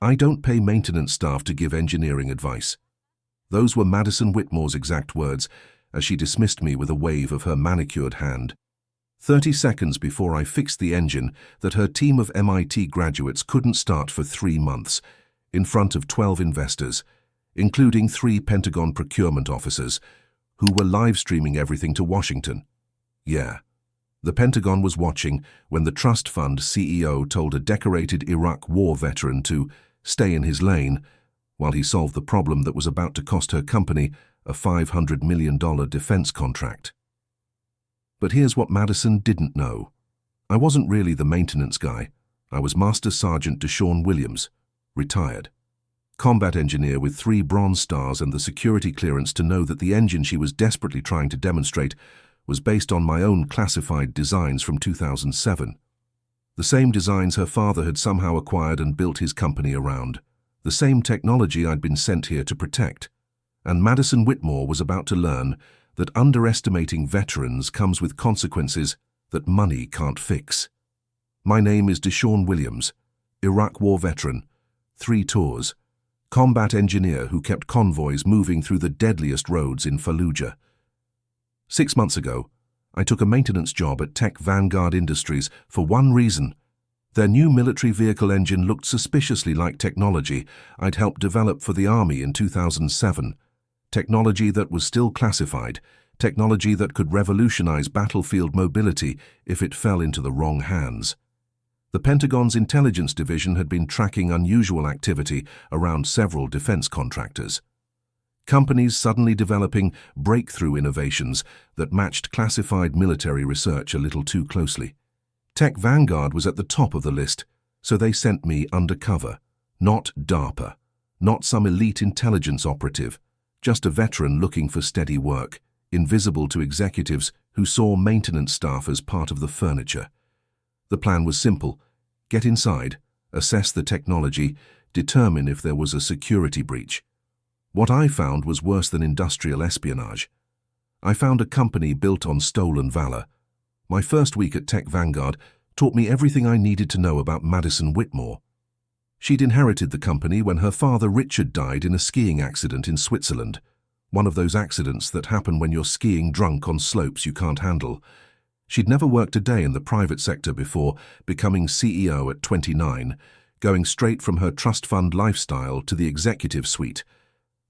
"I don't pay maintenance staff to give engineering advice." Those were Madison Whitmore's exact words as she dismissed me with a wave of her manicured hand. 30 seconds before I fixed the engine that her team of MIT graduates couldn't start for 3 months, in front of 12 investors, including 3 Pentagon procurement officers, who were live-streaming everything to Washington. Yeah, the Pentagon was watching when the trust fund CEO told a decorated Iraq War veteran to stay in his lane while he solved the problem that was about to cost her company a $500 million defense contract. But here's what Madison didn't know. I wasn't really the maintenance guy. I was Master Sergeant Deshaun Williams, retired. Combat engineer with 3 Bronze Stars and the security clearance to know that the engine she was desperately trying to demonstrate was based on my own classified designs from 2007. The same designs her father had somehow acquired and built his company around. The same technology I'd been sent here to protect. And Madison Whitmore was about to learn that underestimating veterans comes with consequences that money can't fix. My name is Deshaun Williams, Iraq War veteran, 3 tours, combat engineer who kept convoys moving through the deadliest roads in Fallujah. 6 months ago, I took a maintenance job at Tech Vanguard Industries for one reason. Their new military vehicle engine looked suspiciously like technology I'd helped develop for the Army in 2007. Technology that was still classified, technology that could revolutionize battlefield mobility if it fell into the wrong hands. The Pentagon's intelligence division had been tracking unusual activity around several defense contractors. Companies suddenly developing breakthrough innovations that matched classified military research a little too closely. Tech Vanguard was at the top of the list, so they sent me undercover. Not DARPA, not some elite intelligence operative, just a veteran looking for steady work, invisible to executives who saw maintenance staff as part of the furniture. The plan was simple: get inside, assess the technology, determine if there was a security breach. What I found was worse than industrial espionage. I found a company built on stolen valor. My first week at Tech Vanguard taught me everything I needed to know about Madison Whitmore. She'd inherited the company when her father Richard died in a skiing accident in Switzerland, one of those accidents that happen when you're skiing drunk on slopes you can't handle. She'd never worked a day in the private sector before becoming CEO at 29, going straight from her trust fund lifestyle to the executive suite.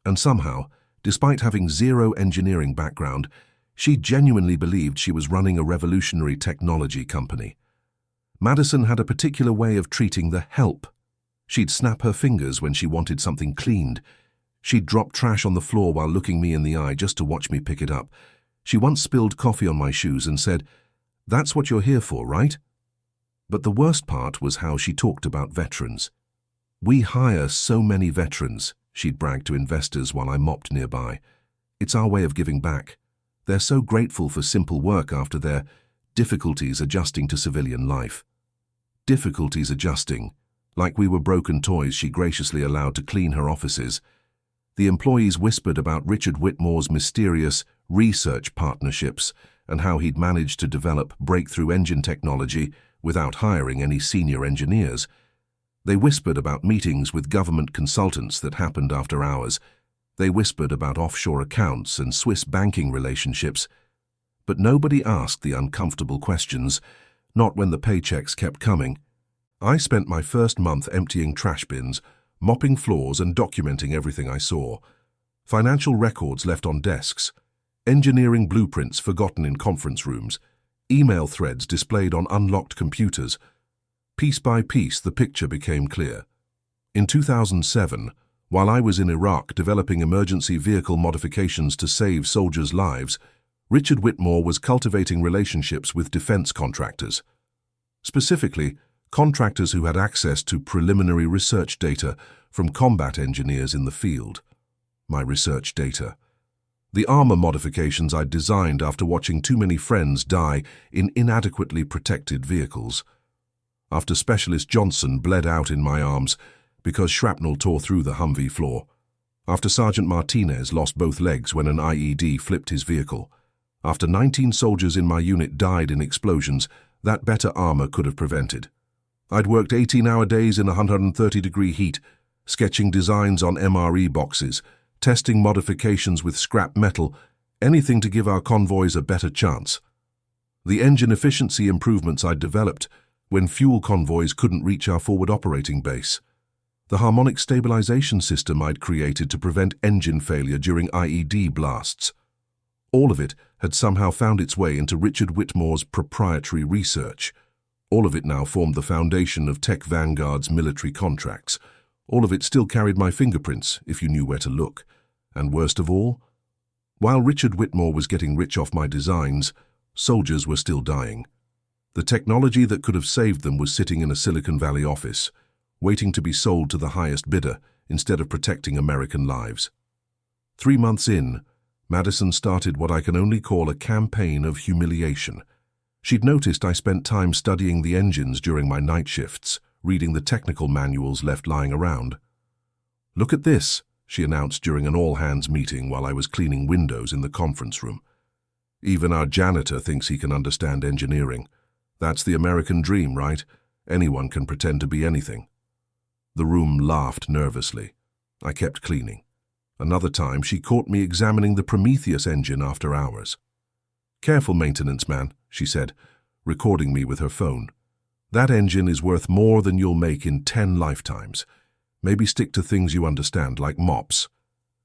And somehow, despite having 0 engineering background, she genuinely believed she was running a revolutionary technology company. Madison had a particular way of treating the help. She'd snap her fingers when she wanted something cleaned. She'd drop trash on the floor while looking me in the eye just to watch me pick it up. She once spilled coffee on my shoes and said, "That's what you're here for, right?" But the worst part was how she talked about veterans. "We hire so many veterans," she'd brag to investors while I mopped nearby. "It's our way of giving back. They're so grateful for simple work after their difficulties adjusting to civilian life." Difficulties adjusting. Like we were broken toys she graciously allowed to clean her offices. The employees whispered about Richard Whitmore's mysterious research partnerships and how he'd managed to develop breakthrough engine technology without hiring any senior engineers. They whispered about meetings with government consultants that happened after hours. They whispered about offshore accounts and Swiss banking relationships. But nobody asked the uncomfortable questions, not when the paychecks kept coming. I spent my first month emptying trash bins, mopping floors and documenting everything I saw. Financial records left on desks, engineering blueprints forgotten in conference rooms, email threads displayed on unlocked computers. Piece by piece, the picture became clear. In 2007, while I was in Iraq developing emergency vehicle modifications to save soldiers' lives, Richard Whitmore was cultivating relationships with defense contractors. Specifically, contractors who had access to preliminary research data from combat engineers in the field. My research data. The armor modifications I'd designed after watching too many friends die in inadequately protected vehicles. After Specialist Johnson bled out in my arms because shrapnel tore through the Humvee floor. After Sergeant Martinez lost both legs when an IED flipped his vehicle. After 19 soldiers in my unit died in explosions that better armor could have prevented. I'd worked 18-hour days in 130-degree heat, sketching designs on MRE boxes, testing modifications with scrap metal, anything to give our convoys a better chance. The engine efficiency improvements I'd developed when fuel convoys couldn't reach our forward operating base. The harmonic stabilization system I'd created to prevent engine failure during IED blasts. All of it had somehow found its way into Richard Whitmore's proprietary research. All of it now formed the foundation of Tech Vanguard's military contracts. All of it still carried my fingerprints, if you knew where to look. And worst of all, while Richard Whitmore was getting rich off my designs, soldiers were still dying. The technology that could have saved them was sitting in a Silicon Valley office, waiting to be sold to the highest bidder instead of protecting American lives. 3 months in, Madison started what I can only call a campaign of humiliation. She'd noticed I spent time studying the engines during my night shifts, reading the technical manuals left lying around. "Look at this," she announced during an all-hands meeting while I was cleaning windows in the conference room. "Even our janitor thinks he can understand engineering. That's the American dream, right? Anyone can pretend to be anything." The room laughed nervously. I kept cleaning. Another time, she caught me examining the Prometheus engine after hours. "Careful maintenance, man," she said, recording me with her phone. "That engine is worth more than you'll make in 10 lifetimes. Maybe stick to things you understand, like mops."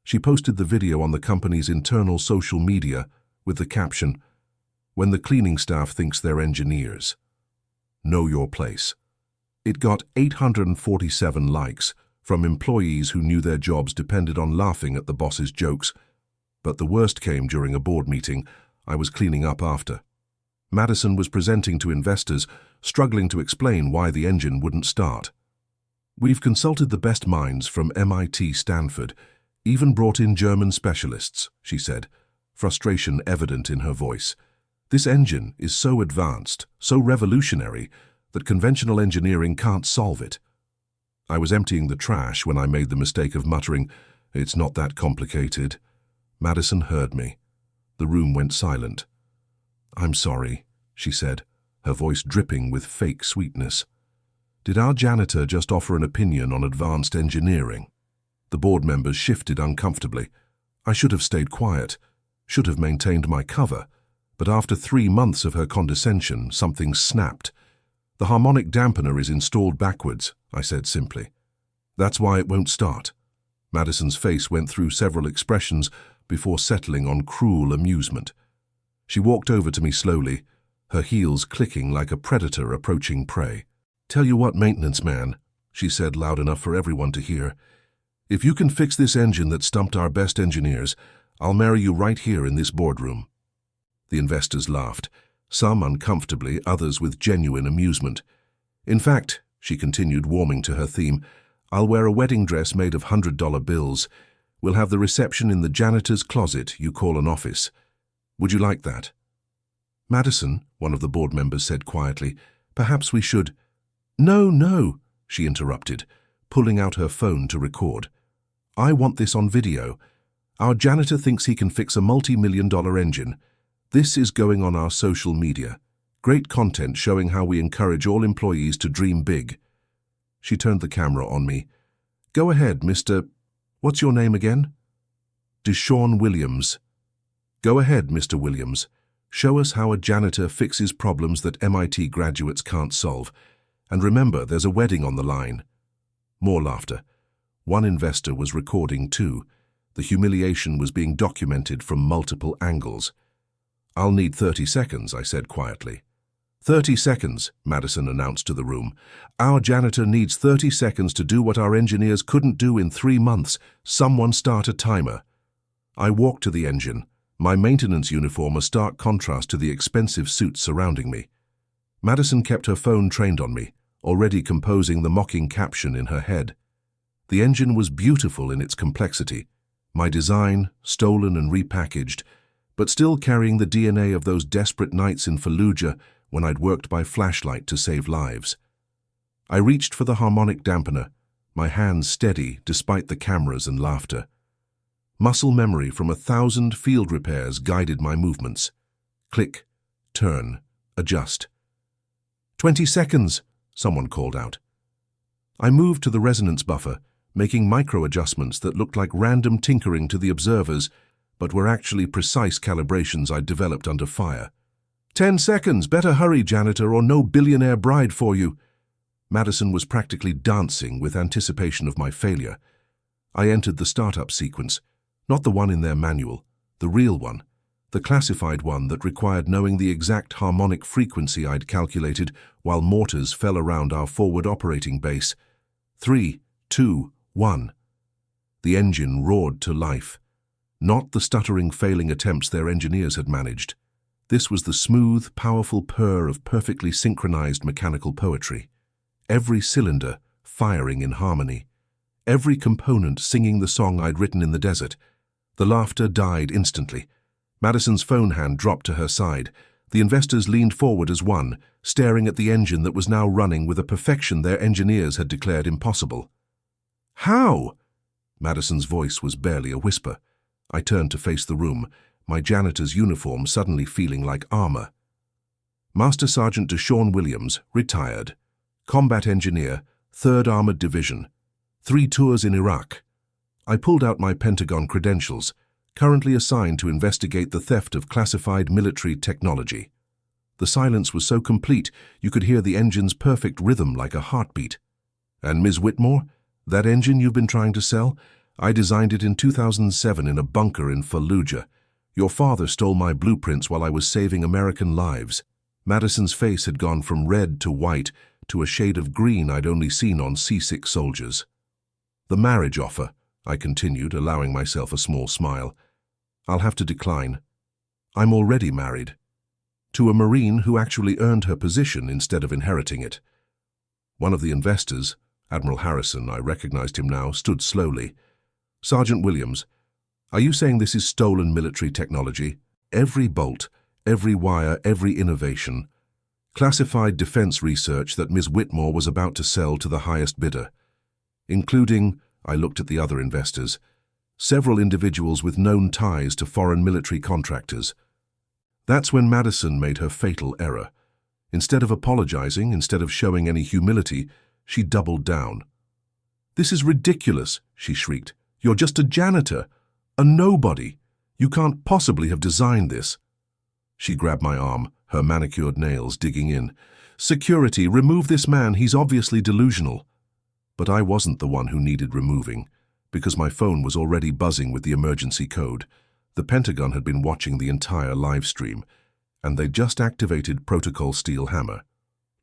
She posted the video on the company's internal social media with the caption, "When the cleaning staff thinks they're engineers. Know your place." It got 847 likes from employees who knew their jobs depended on laughing at the boss's jokes. But the worst came during a board meeting I was cleaning up after. Madison was presenting to investors, struggling to explain why the engine wouldn't start. "We've consulted the best minds from MIT, Stanford, even brought in German specialists," she said, frustration evident in her voice. "This engine is so advanced, so revolutionary, that conventional engineering can't solve it." I was emptying the trash when I made the mistake of muttering, "It's not that complicated." Madison heard me. The room went silent. "I'm sorry," she said, her voice dripping with fake sweetness. "Did our janitor just offer an opinion on advanced engineering?" The board members shifted uncomfortably. I should have stayed quiet, should have maintained my cover, but after 3 months of her condescension, something snapped. "The harmonic dampener is installed backwards," I said simply. "That's why it won't start." Madison's face went through several expressions before settling on cruel amusement. She walked over to me slowly, her heels clicking like a predator approaching prey. "Tell you what, maintenance man," she said loud enough for everyone to hear, "if you can fix this engine that stumped our best engineers, I'll marry you right here in this boardroom." The investors laughed, some uncomfortably, others with genuine amusement. "In fact," she continued, warming to her theme, "I'll wear a wedding dress made of $100 bills. We'll have the reception in the janitor's closet you call an office. Would you like that?" "Madison," one of the board members said quietly, "perhaps we should—" "No, no," she interrupted, pulling out her phone to record. "I want this on video. Our janitor thinks he can fix a multi-million-dollar engine. This is going on our social media. Great content showing how we encourage all employees to dream big." She turned the camera on me. "Go ahead, Mr. What's your name again?" "Deshaun Williams." "Go ahead, Mr. Williams. Show us how a janitor fixes problems that MIT graduates can't solve. And remember, there's a wedding on the line." More laughter. One investor was recording too. The humiliation was being documented from multiple angles. "I'll need 30 seconds, I said quietly. 30 seconds, Madison announced to the room. "Our janitor needs 30 seconds to do what our engineers couldn't do in 3 months. Someone start a timer." I walked to the engine, my maintenance uniform a stark contrast to the expensive suits surrounding me. Madison kept her phone trained on me, already composing the mocking caption in her head. The engine was beautiful in its complexity, my design, stolen and repackaged, but still carrying the DNA of those desperate nights in Fallujah when I'd worked by flashlight to save lives. I reached for the harmonic dampener, my hands steady despite the cameras and laughter. Muscle memory from 1,000 field repairs guided my movements. Click, turn, adjust. 20 seconds, someone called out. I moved to the resonance buffer, making micro-adjustments that looked like random tinkering to the observers, but were actually precise calibrations I'd developed under fire. 10 seconds, better hurry, janitor, or no billionaire bride for you. Madison was practically dancing with anticipation of my failure. I entered the startup sequence, not the one in their manual, the real one, the classified one that required knowing the exact harmonic frequency I'd calculated while mortars fell around our forward operating base. 3, 2, 1. The engine roared to life. Not the stuttering, failing attempts their engineers had managed. This was the smooth, powerful purr of perfectly synchronized mechanical poetry. Every cylinder firing in harmony. Every component singing the song I'd written in the desert. The laughter died instantly. Madison's phone hand dropped to her side. The investors leaned forward as one, staring at the engine that was now running with a perfection their engineers had declared impossible. "How?" Madison's voice was barely a whisper. I turned to face the room, my janitor's uniform suddenly feeling like armor. Master Sergeant Deshaun Williams, retired. Combat Engineer, 3rd Armored Division. 3 tours in Iraq. I pulled out my Pentagon credentials, currently assigned to investigate the theft of classified military technology. The silence was so complete you could hear the engine's perfect rhythm like a heartbeat. "And Ms. Whitmore, that engine you've been trying to sell? I designed it in 2007 in a bunker in Fallujah. Your father stole my blueprints while I was saving American lives." Madison's face had gone from red to white to a shade of green I'd only seen on seasick soldiers. "The marriage offer," I continued, allowing myself a small smile. "I'll have to decline. I'm already married. To a Marine who actually earned her position instead of inheriting it." One of the investors, Admiral Harrison, I recognized him now, stood slowly. "Sergeant Williams, are you saying this is stolen military technology? Every bolt, every wire, every innovation. Classified defense research that Ms. Whitmore was about to sell to the highest bidder. Including," I looked at the other investors, "several individuals with known ties to foreign military contractors." That's when Madison made her fatal error. Instead of apologizing, instead of showing any humility, she doubled down. "This is ridiculous," she shrieked. "You're just a janitor, a nobody. You can't possibly have designed this." She grabbed my arm, her manicured nails digging in. "Security, remove this man, he's obviously delusional." But I wasn't the one who needed removing, because my phone was already buzzing with the emergency code. The Pentagon had been watching the entire live stream, and they'd just activated Protocol Steel Hammer.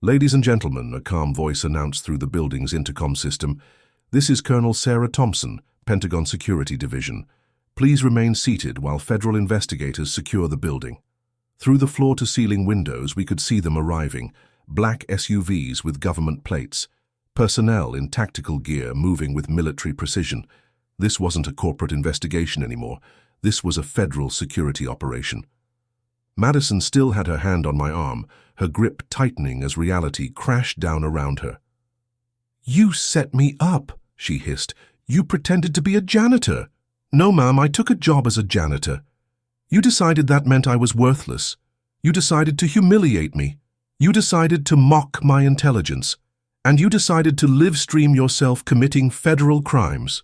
"Ladies and gentlemen," a calm voice announced through the building's intercom system, "this is Colonel Sarah Thompson, Pentagon Security Division. Please remain seated while federal investigators secure the building." Through the floor-to-ceiling windows we could see them arriving, black SUVs with government plates, personnel in tactical gear moving with military precision. This wasn't a corporate investigation anymore. This was a federal security operation. Madison still had her hand on my arm, her grip tightening as reality crashed down around her. "You set me up," she hissed. "You pretended to be a janitor." "No, ma'am, I took a job as a janitor. You decided that meant I was worthless. You decided to humiliate me. You decided to mock my intelligence. And you decided to live stream yourself committing federal crimes."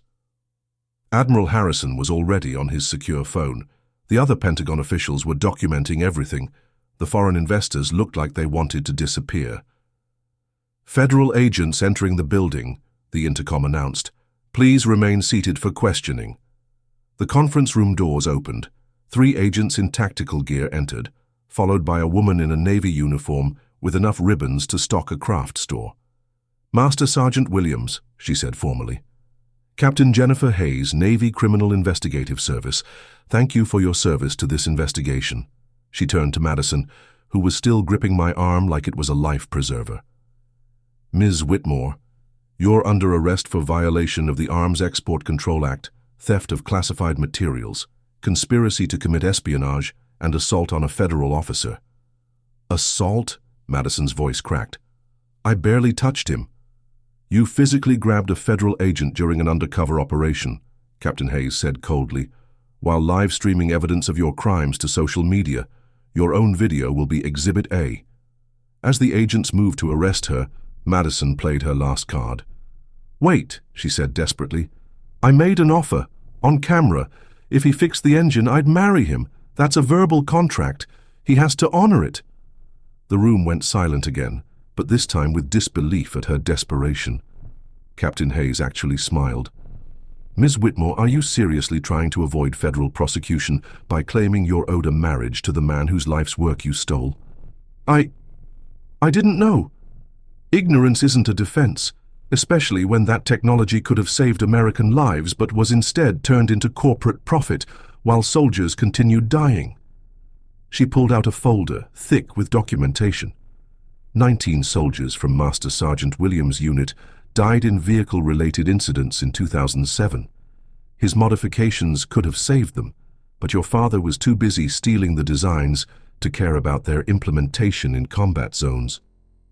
Admiral Harrison was already on his secure phone. The other Pentagon officials were documenting everything. The foreign investors looked like they wanted to disappear. "Federal agents entering the building," the intercom announced. "Please remain seated for questioning." The conference room doors opened. 3 agents in tactical gear entered, followed by a woman in a Navy uniform with enough ribbons to stock a craft store. "Master Sergeant Williams," she said formally. "Captain Jennifer Hayes, Navy Criminal Investigative Service, thank you for your service to this investigation." She turned to Madison, who was still gripping my arm like it was a life preserver. "Ms. Whitmore, you're under arrest for violation of the Arms Export Control Act, theft of classified materials, conspiracy to commit espionage, and assault on a federal officer." "Assault?" Madison's voice cracked. "I barely touched him." "You physically grabbed a federal agent during an undercover operation," Captain Hayes said coldly, "while live streaming evidence of your crimes to social media. Your own video will be Exhibit A." As the agents moved to arrest her, Madison played her last card. "Wait," she said desperately. "I made an offer, on camera. If he fixed the engine, I'd marry him. That's a verbal contract. He has to honor it." The room went silent again, but this time with disbelief at her desperation. Captain Hayes actually smiled. "Ms. Whitmore, are you seriously trying to avoid federal prosecution by claiming you're owed a marriage to the man whose life's work you stole?" I didn't know. Ignorance isn't a defense, especially when that technology could have saved American lives but was instead turned into corporate profit while soldiers continued dying." She pulled out a folder, thick with documentation. 19 soldiers from Master Sergeant Williams' unit died in vehicle-related incidents in 2007. His modifications could have saved them, but your father was too busy stealing the designs to care about their implementation in combat zones.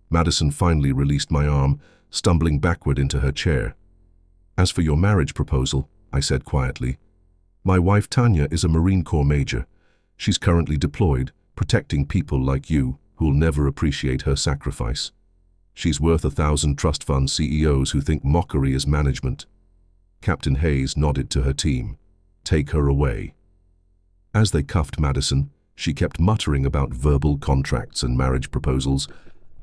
Madison finally released my arm, stumbling backward into her chair. "As for your marriage proposal," I said quietly, "my wife Tanya is a Marine Corps major. She's currently deployed, protecting people like you who'll never appreciate her sacrifice. She's worth 1,000 trust fund CEOs who think mockery is management." Captain Hayes nodded to her team. "Take her away." As they cuffed Madison, she kept muttering about verbal contracts and marriage proposals,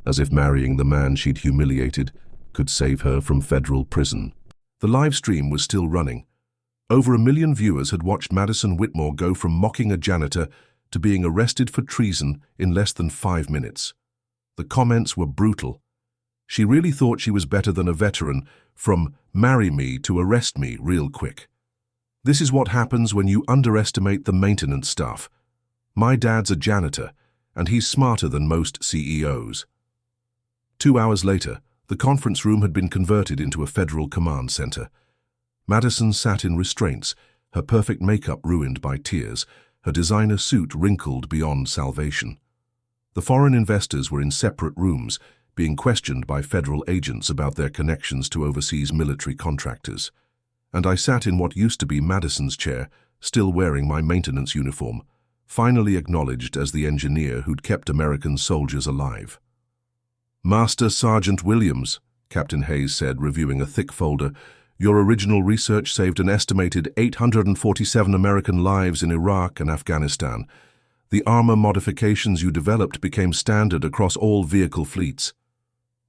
as if marrying the man she'd humiliated could save her from federal prison. The live stream was still running. Over 1 million viewers had watched Madison Whitmore go from mocking a janitor to being arrested for treason in less than 5 minutes. The comments were brutal. She really thought she was better than a veteran, from "marry me" to "arrest me" real quick. This is what happens when you underestimate the maintenance staff. My dad's a janitor, and he's smarter than most CEOs. 2 hours later, the conference room had been converted into a federal command center. Madison sat in restraints, her perfect makeup ruined by tears, her designer suit wrinkled beyond salvation. The foreign investors were in separate rooms, being questioned by federal agents about their connections to overseas military contractors. And I sat in what used to be Madison's chair, still wearing my maintenance uniform, finally acknowledged as the engineer who'd kept American soldiers alive. "Master Sergeant Williams," Captain Hayes said, reviewing a thick folder, "your original research saved an estimated 847 American lives in Iraq and Afghanistan. The armor modifications you developed became standard across all vehicle fleets."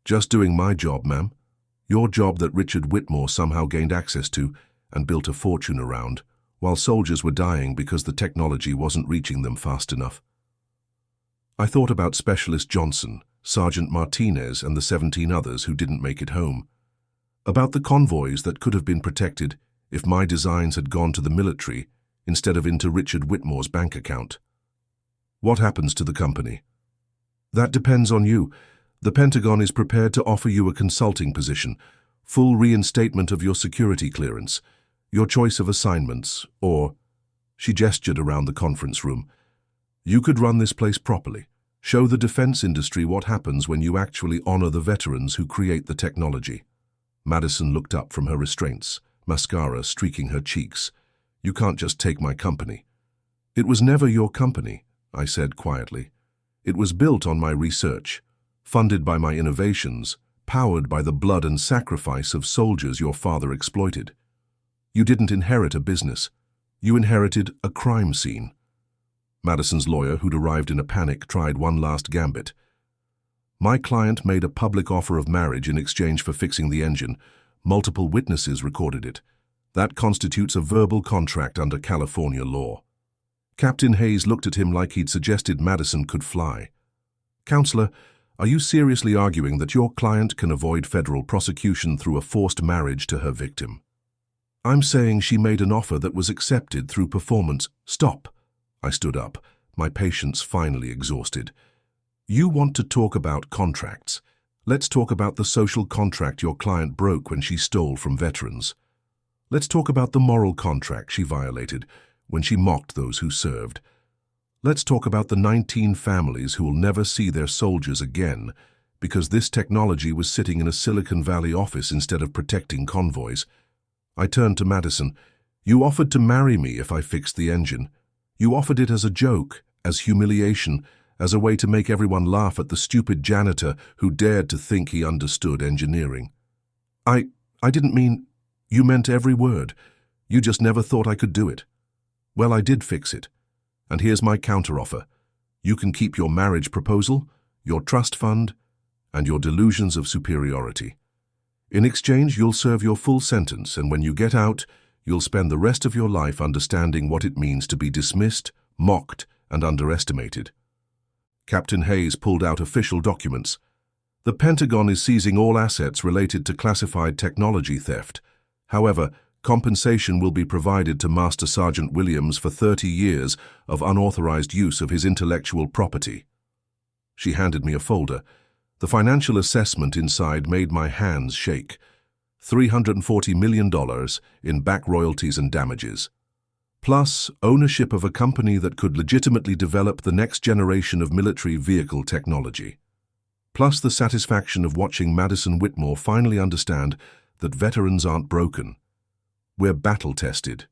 "Just doing my job, ma'am. Your job that Richard Whitmore somehow gained access to and built a fortune around, while soldiers were dying because the technology wasn't reaching them fast enough." I thought about Specialist Johnson, Sergeant Martinez, and the 17 others who didn't make it home. About the convoys that could have been protected if my designs had gone to the military instead of into Richard Whitmore's bank account. "What happens to the company?" "That depends on you. The Pentagon is prepared to offer you a consulting position, full reinstatement of your security clearance, your choice of assignments, or—" She gestured around the conference room. "You could run this place properly. Show the defense industry what happens when you actually honor the veterans who create the technology." Madison looked up from her restraints, mascara streaking her cheeks. "You can't just take my company." "It was never your company," I said quietly. "It was built on my research, funded by my innovations, powered by the blood and sacrifice of soldiers your father exploited. You didn't inherit a business. You inherited a crime scene." Madison's lawyer, who'd arrived in a panic, tried one last gambit. "My client made a public offer of marriage in exchange for fixing the engine. Multiple witnesses recorded it. That constitutes a verbal contract under California law." Captain Hayes looked at him like he'd suggested Madison could fly. "Counselor, are you seriously arguing that your client can avoid federal prosecution through a forced marriage to her victim?" "I'm saying she made an offer that was accepted through performance." "Stop." I stood up, my patience finally exhausted. "You want to talk about contracts. Let's talk about the social contract your client broke when she stole from veterans. Let's talk about the moral contract she violated when she mocked those who served. Let's talk about the 19 families who will never see their soldiers again because this technology was sitting in a Silicon Valley office instead of protecting convoys." I turned to Madison. "You offered to marry me if I fixed the engine. You offered it as a joke, as humiliation, as a way to make everyone laugh at the stupid janitor who dared to think he understood engineering." I didn't mean... You meant every word. You just never thought I could do it. Well, I did fix it. And here's my counteroffer. You can keep your marriage proposal, your trust fund, and your delusions of superiority. In exchange, you'll serve your full sentence, and when you get out, you'll spend the rest of your life understanding what it means to be dismissed, mocked, and underestimated. Captain Hayes pulled out official documents. The Pentagon is seizing all assets related to classified technology theft. However, compensation will be provided to Master Sergeant Williams for 30 years of unauthorized use of his intellectual property. She handed me a folder. The financial assessment inside made my hands shake. $340 million in back royalties and damages. Plus, ownership of a company that could legitimately develop the next generation of military vehicle technology. Plus the satisfaction of watching Madison Whitmore finally understand that veterans aren't broken. We're battle-tested.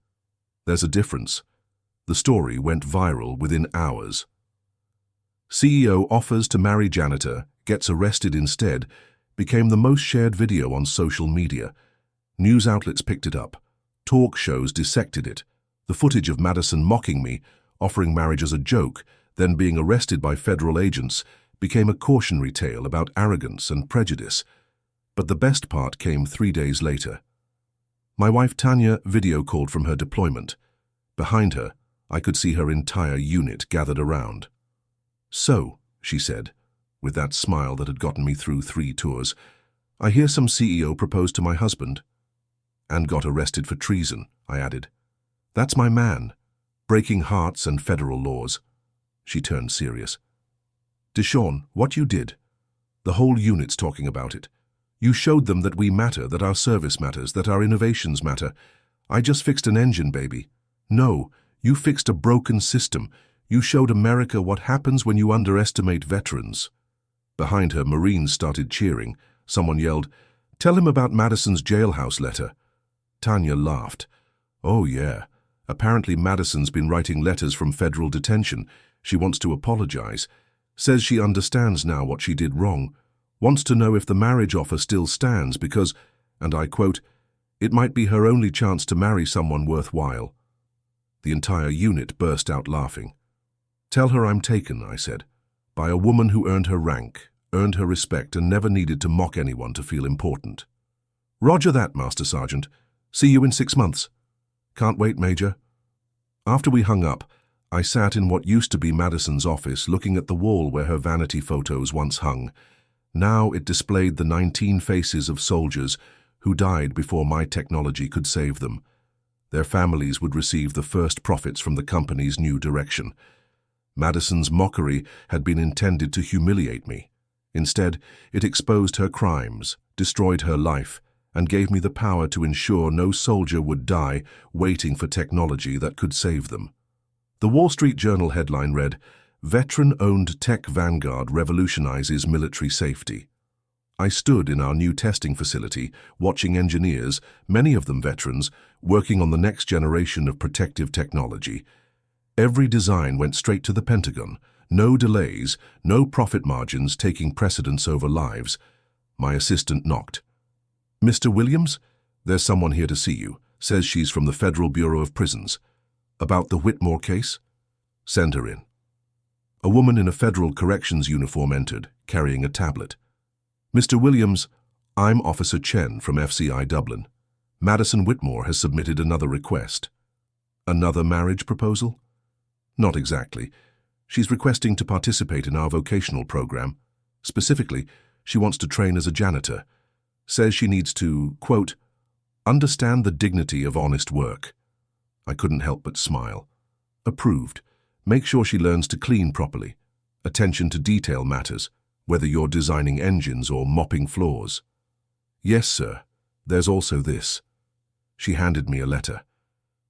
There's a difference. The story went viral within hours. CEO offers to marry janitor, gets arrested instead, became the most shared video on social media. News outlets picked it up. Talk shows dissected it. The footage of Madison mocking me, offering marriage as a joke, then being arrested by federal agents, became a cautionary tale about arrogance and prejudice. But the best part came 3 days later. My wife Tanya video called from her deployment. Behind her, I could see her entire unit gathered around. "So," she said, with that smile that had gotten me through 3 tours, "I hear some CEO proposed to my husband." "And got arrested for treason," I added. "That's my man, breaking hearts and federal laws." She turned serious. "Deshawn, what you did, the whole unit's talking about it. You showed them that we matter, that our service matters, that our innovations matter. I just fixed an engine, baby. No, you fixed a broken system. You showed America what happens when you underestimate veterans." Behind her, Marines started cheering. Someone yelled, "Tell him about Madison's jailhouse letter." Tanya laughed. "Oh yeah, apparently Madison's been writing letters from federal detention. She wants to apologize. Says she understands now what she did wrong. Wants to know if the marriage offer still stands because," and I quote, "it might be her only chance to marry someone worthwhile." The entire unit burst out laughing. "Tell her I'm taken," I said, "by a woman who earned her rank, earned her respect, and never needed to mock anyone to feel important." "Roger that, Master Sergeant. See you in 6 months." "Can't wait, Major." After we hung up, I sat in what used to be Madison's office looking at the wall where her vanity photos once hung. Now it displayed the 19 faces of soldiers who died before my technology could save them. Their families would receive the first profits from the company's new direction. Madison's mockery had been intended to humiliate me. Instead, it exposed her crimes, destroyed her life, and gave me the power to ensure no soldier would die waiting for technology that could save them. The Wall Street Journal headline read, "Veteran-owned tech vanguard revolutionizes military safety." I stood in our new testing facility, watching engineers, many of them veterans, working on the next generation of protective technology. Every design went straight to the Pentagon. No delays, no profit margins taking precedence over lives. My assistant knocked. "Mr. Williams, there's someone here to see you. Says she's from the Federal Bureau of Prisons. About the Whitmore case?" "Send her in." A woman in a federal corrections uniform entered, carrying a tablet. "Mr. Williams, I'm Officer Chen from FCI Dublin. Madison Whitmore has submitted another request." "Another marriage proposal?" "Not exactly. She's requesting to participate in our vocational program. Specifically, she wants to train as a janitor. Says she needs to, quote, understand the dignity of honest work." I couldn't help but smile. Approved. Make sure she learns to clean properly. Attention to detail matters, whether you're designing engines or mopping floors. "Yes, sir. There's also this." She handed me a letter.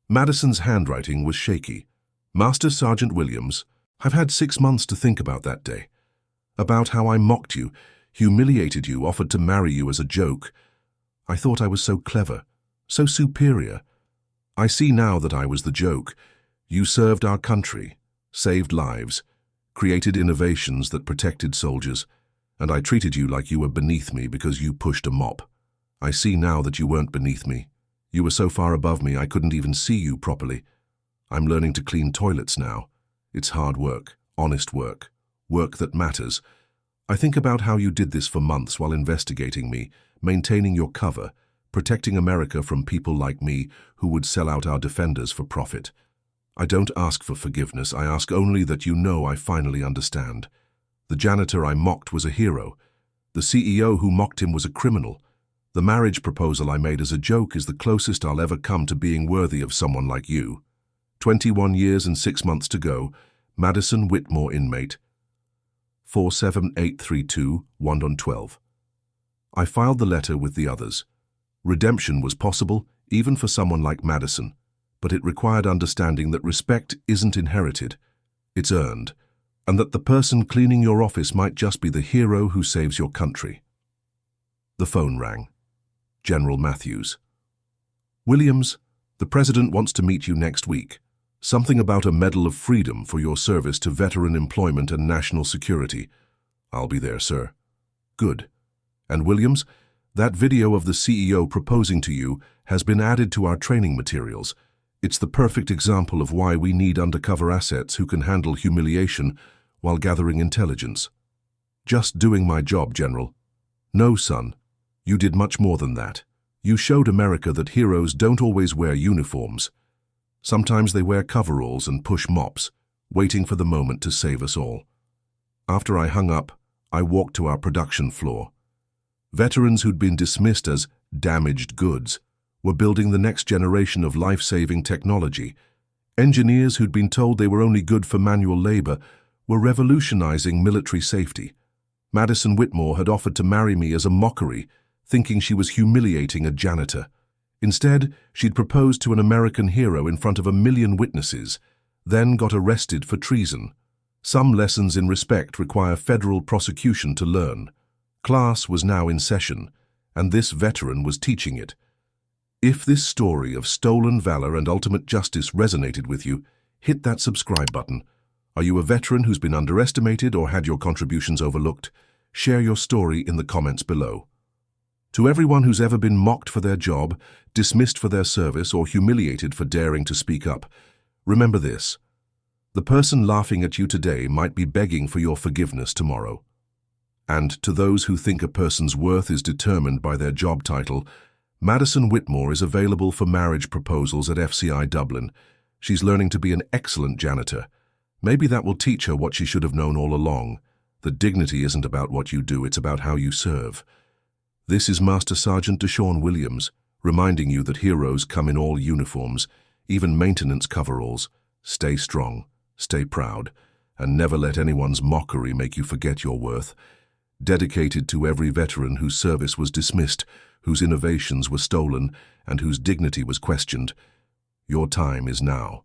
Madison's handwriting was shaky. "Master Sergeant Williams, I've had 6 months to think about that day. About how I mocked you, humiliated you, offered to marry you as a joke. I thought I was so clever, so superior. I see now that I was the joke. You served our country, saved lives, created innovations that protected soldiers, and I treated you like you were beneath me because you pushed a mop. I see now that you weren't beneath me. You were so far above me I couldn't even see you properly. I'm learning to clean toilets now. It's hard work, honest work, work that matters. I think about how you did this for months while investigating me, maintaining your cover, protecting America from people like me who would sell out our defenders for profit. I don't ask for forgiveness, I ask only that you know I finally understand. The janitor I mocked was a hero. The CEO who mocked him was a criminal. The marriage proposal I made as a joke is the closest I'll ever come to being worthy of someone like you. 21 years and 6 months to go. Madison Whitmore, inmate. 47832-1-12. I filed the letter with the others. Redemption was possible, even for someone like Madison, but it required understanding that respect isn't inherited, it's earned, and that the person cleaning your office might just be the hero who saves your country. The phone rang. General Matthews. Williams, the President wants to meet you next week. Something about a Medal of Freedom for your service to veteran employment and national security. I'll be there, sir. Good. And Williams, that video of the CEO proposing to you has been added to our training materials. It's the perfect example of why we need undercover assets who can handle humiliation while gathering intelligence. Just doing my job, General. No, son. You did much more than that. You showed America that heroes don't always wear uniforms. Sometimes they wear coveralls and push mops, waiting for the moment to save us all. After I hung up, I walked to our production floor. Veterans who'd been dismissed as damaged goods were building the next generation of life-saving technology. Engineers who'd been told they were only good for manual labor were revolutionizing military safety. Madison Whitmore had offered to marry me as a mockery, thinking she was humiliating a janitor. Instead, she'd proposed to an American hero in front of 1 million witnesses, then got arrested for treason. Some lessons in respect require federal prosecution to learn. Class was now in session, and this veteran was teaching it. If this story of stolen valor and ultimate justice resonated with you, hit that subscribe button. Are you a veteran who's been underestimated or had your contributions overlooked? Share your story in the comments below. To everyone who's ever been mocked for their job, dismissed for their service, or humiliated for daring to speak up, remember this. The person laughing at you today might be begging for your forgiveness tomorrow. And to those who think a person's worth is determined by their job title, Madison Whitmore is available for marriage proposals at FCI Dublin. She's learning to be an excellent janitor. Maybe that will teach her what she should have known all along. That dignity isn't about what you do, it's about how you serve. This is Master Sergeant Deshaun Williams, reminding you that heroes come in all uniforms, even maintenance coveralls. Stay strong, stay proud, and never let anyone's mockery make you forget your worth. Dedicated to every veteran whose service was dismissed, whose innovations were stolen, and whose dignity was questioned. Your time is now.